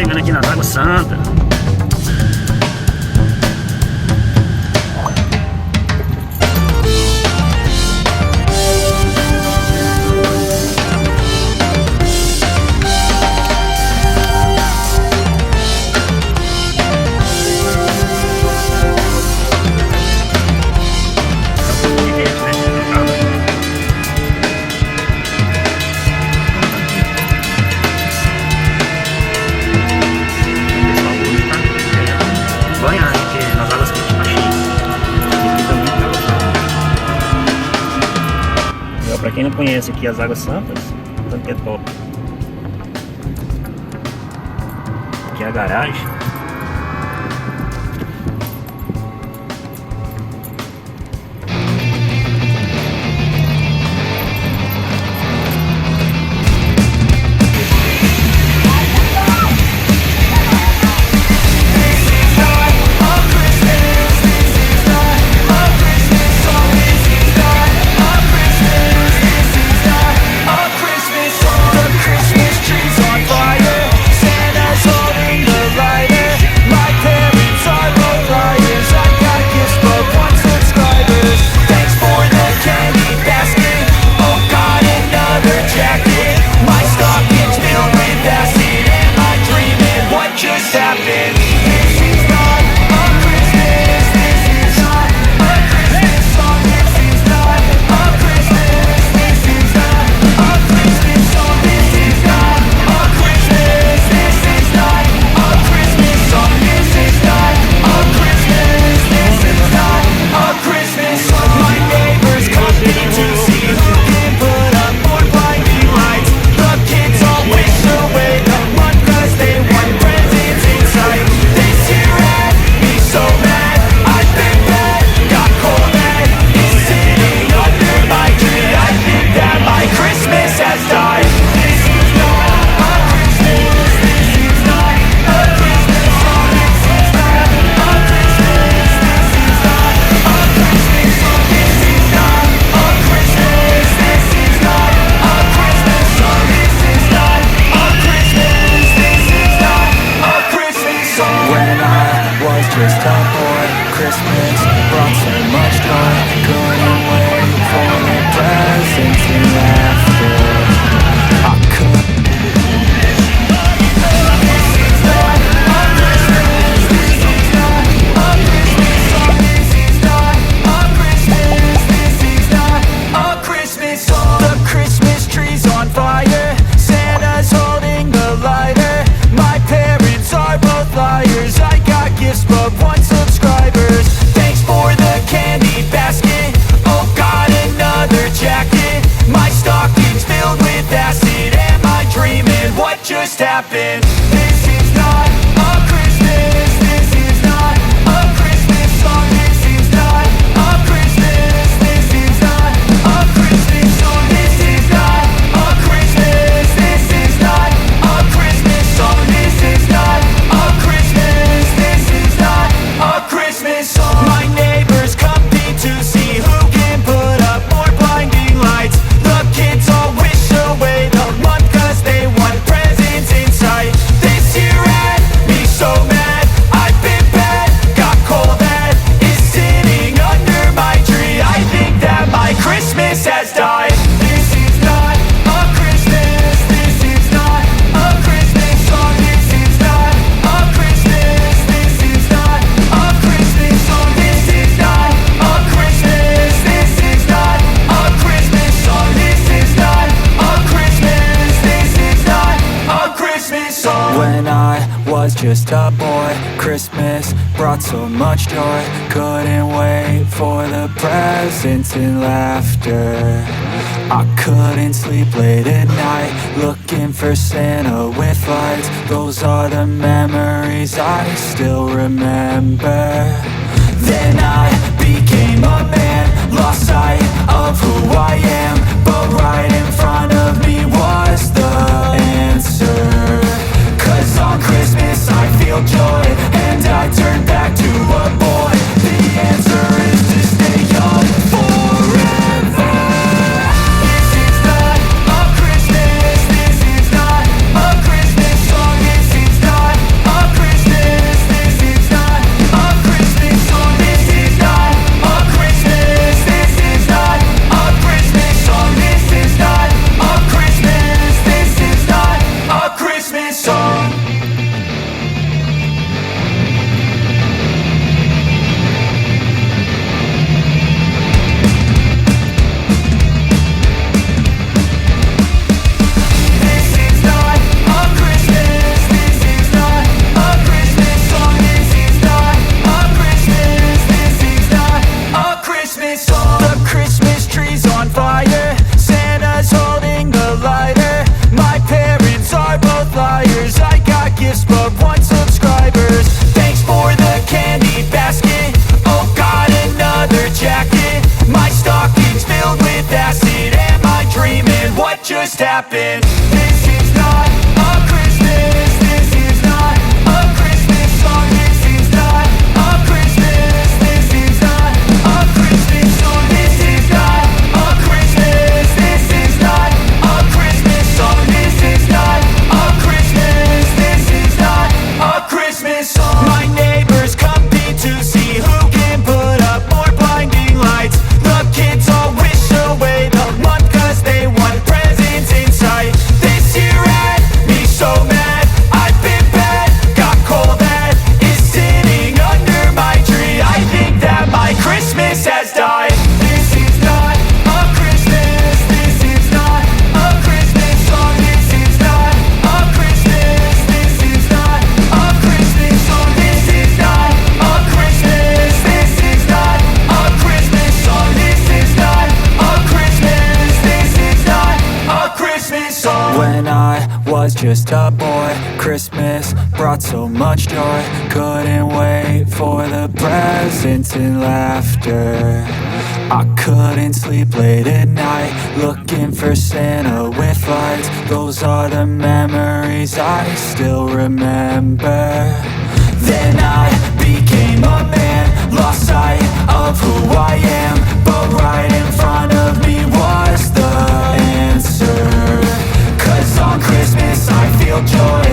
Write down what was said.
chegando aqui nas Água Santa. Pra quem não conhece aqui as Águas Santas, tanto que é top. Aqui é a garagem. Just a boy, Christmas brought so much joy. Couldn't wait for the presents and laughter. I couldn't sleep late at night, looking for Santa with lights. Those are the memories I still remember. Then I became a man, lost sight of who I am, but right in front of me was the answer. 'Cause on Christmas I feel joy, and I turn back to a boy. The answer is to stay young forever. This is not a Christmas, this is not a Christmas song. This is not but 1 subscribers. Thanks for the candy basket. Oh God, another jacket. My stocking's filled with acid. Am I dreaming? What just happened? This is not a Christmas. This is not a Christmas song. This is not a Christmas. This is not a Christmas song. This is not a Christmas. This is not a Christmas song. This is not a Christmas. This is not a Christmas song. My neighbors compete to see who can put up more blinding lights. The kids all wish away the month 'cause they want presents in sight. This year had me so mad. I've been bad, got coal that is sitting under my tree. I think that my Christmas has died. This is not a Christmas. This is not a Christmas song. This is not a Christmas. This is not a Christmas song. This is not a Christmas. This is not a Christmas song. This is not a Christmas. This is not a Christmas song. When I was just a boy, Christmas brought so much joy. Couldn't wait for the presents and laughter. I couldn't sleep late at night, looking for Santa with lights. Those are the memories I still remember. Then I became a man, lost sight of who I am. But right in front of me was the answer. 'Cause on Christmas I feel joy